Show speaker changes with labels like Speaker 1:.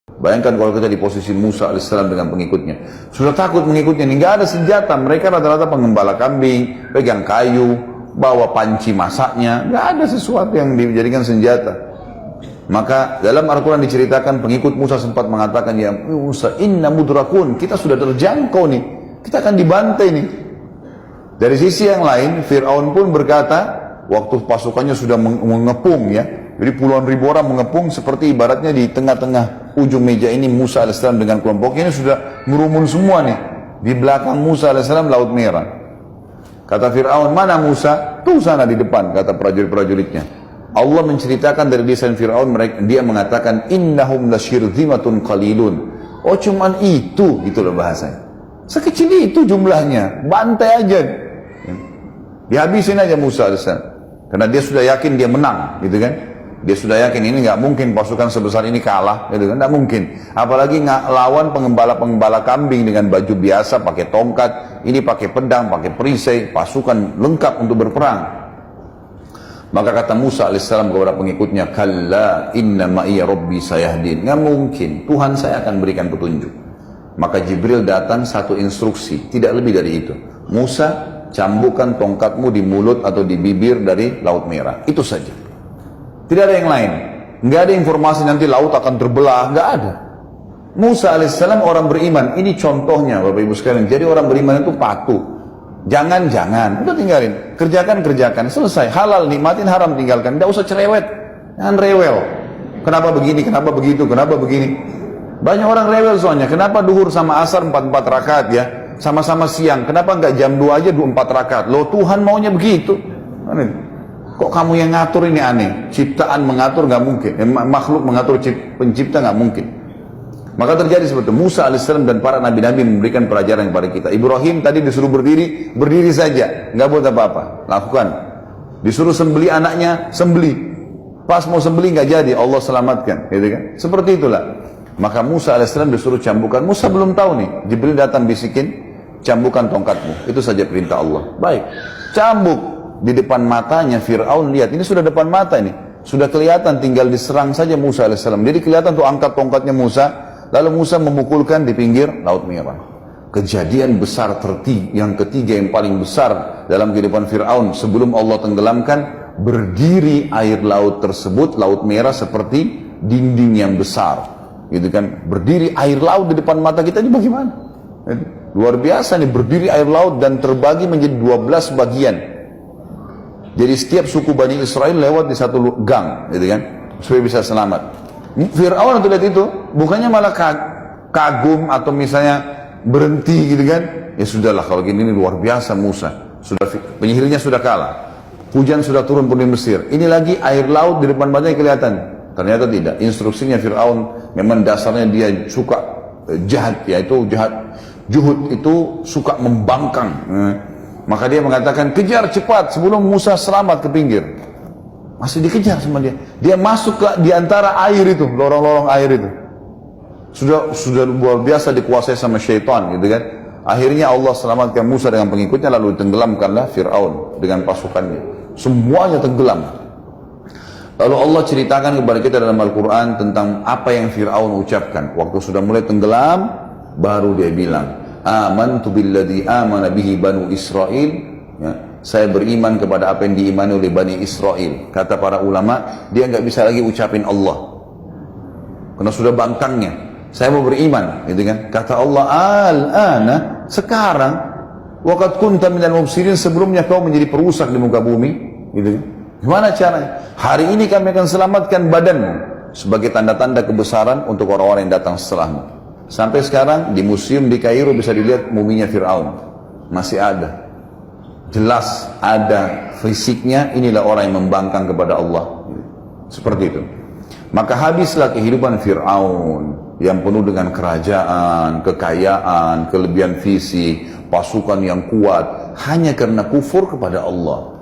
Speaker 1: Bayangkan kalau kita di posisi Musa alaihissalam dengan pengikutnya. Sudah takut mengikutnya, ini nggak ada senjata. Mereka rata-rata pengembala kambing, pegang kayu, bawa panci masaknya. Nggak ada sesuatu yang dijadikan senjata. Maka dalam Al-Quran diceritakan pengikut Musa sempat mengatakan, ya Musa, inna mudrakun, kita sudah terjangkau nih. Kita akan dibantai nih. Dari sisi yang lain, Fir'aun pun berkata, waktu pasukannya sudah mengepung ya. Jadi puluhan ribu orang mengepung seperti ibaratnya di tengah-tengah ujung meja ini Musa AS dengan kelompoknya ini sudah merumun semua nih. Di belakang Musa AS Laut Merah. Kata Fir'aun, mana Musa? Tuh sana di depan, kata prajurit-prajuritnya. Allah menceritakan dari lisan Fir'aun, dia mengatakan, innahum lasyirzimatun qalilun. Oh cuman itu, gitu loh bahasanya. Sekecil itu jumlahnya, bantai aja. Dihabisin aja Musa AS. Karena dia sudah yakin dia menang, gitu kan. Dia sudah yakin ini nggak mungkin pasukan sebesar ini kalah, gitu kan? Nggak mungkin. Apalagi nggak lawan pengembala kambing dengan baju biasa, pakai tongkat, ini pakai pedang, pakai perisai, pasukan lengkap untuk berperang. Maka kata Musa alaihissalam kepada pengikutnya, kalla inna ma'iya rabbi sayahdin. Nggak mungkin, Tuhan saya akan berikan petunjuk. Maka Jibril datang satu instruksi, tidak lebih dari itu. Musa, cambukkan tongkatmu di mulut atau di bibir dari Laut Merah. Itu saja. Tidak ada yang lain. Nggak ada informasi nanti laut akan terbelah. Nggak ada. Musa alaihissalam orang beriman. Ini contohnya Bapak Ibu sekalian. Jadi orang beriman itu patuh. Jangan. Udah tinggalin. Kerjakan. Selesai. Halal, nikmatin, haram tinggalkan. Nggak usah cerewet. Jangan rewel. Kenapa begini, kenapa begitu, kenapa begini. Banyak orang rewel soalnya. Kenapa duhur sama asar 4 rakaat ya? Sama-sama siang. Kenapa nggak jam 2 aja 4 rakaat? Loh Tuhan maunya begitu. Kok kamu yang ngatur, ini aneh. Ciptaan mengatur nggak mungkin. Makhluk mengatur pencipta nggak mungkin. Maka terjadi seperti itu. Musa alaihissalam dan para nabi-nabi memberikan pelajaran kepada kita. Ibrahim tadi disuruh berdiri saja, nggak buat apa-apa. Lakukan. Disuruh sembeli anaknya, sembeli. Pas mau sembeli nggak jadi, Allah selamatkan, gitu kan? Seperti itulah. Maka Musa alaihissalam disuruh cambukan. Musa belum tahu nih. Jibril datang bisikin, cambukan tongkatmu. Itu saja perintah Allah. Baik, cambuk. Di depan matanya Fir'aun lihat, ini sudah depan mata ini, sudah kelihatan, tinggal diserang saja Musa alaihissalam. Jadi kelihatan tuh angkat tongkatnya Musa, lalu Musa memukulkan di pinggir Laut Merah. Kejadian besar yang ketiga yang paling besar dalam kehidupan Fir'aun sebelum Allah tenggelamkan, berdiri air laut tersebut, Laut Merah seperti dinding yang besar, gitu kan? Berdiri air laut di depan mata kita, ini bagaimana? Luar biasa nih, berdiri air laut dan terbagi menjadi 12 bagian. Jadi setiap suku Bani Israel lewat di satu gang, gitu kan, supaya bisa selamat. Fir'aun waktu lihat itu, bukannya malah kagum atau misalnya berhenti, gitu kan? Ya sudahlah, kalau gini ini luar biasa Musa. Penyihirnya sudah kalah, hujan sudah turun pun di Mesir. Ini lagi air laut di depan matanya kelihatan. Ternyata tidak. Instruksinya Fir'aun memang dasarnya dia suka jahat, yaitu jahat. Juhud itu suka membangkang. Maka dia mengatakan, kejar cepat sebelum Musa selamat ke pinggir. Masih dikejar sama dia. Dia masuk di antara air itu, lorong-lorong air itu. Sudah luar biasa dikuasai sama syaitan, gitu kan. Akhirnya Allah selamatkan Musa dengan pengikutnya, lalu tenggelamkanlah Fir'aun dengan pasukannya. Semuanya tenggelam. Lalu Allah ceritakan kepada kita dalam Al-Quran tentang apa yang Fir'aun ucapkan. Waktu sudah mulai tenggelam, baru dia bilang, amantu billadhi amana bihi banu Israel, ya, saya beriman kepada apa yang diimani oleh Bani Israel. Kata para ulama, dia nggak bisa lagi ucapin Allah karena sudah bangkangnya. Saya mau beriman, gitu kan. Kata Allah, al-ana, sekarang, waqad kunta minal mufsidin, sebelumnya kau menjadi perusak di muka bumi, gitu kan. Gimana caranya? Hari ini kami akan selamatkan badanmu sebagai tanda-tanda kebesaran untuk orang-orang yang datang setelahmu. Sampai sekarang di museum di Kairo bisa dilihat muminya Fir'aun. Masih ada. Jelas ada fisiknya, inilah orang yang membangkang kepada Allah. Seperti itu. Maka habislah kehidupan Fir'aun yang penuh dengan kerajaan, kekayaan, kelebihan fisik, pasukan yang kuat, hanya karena kufur kepada Allah.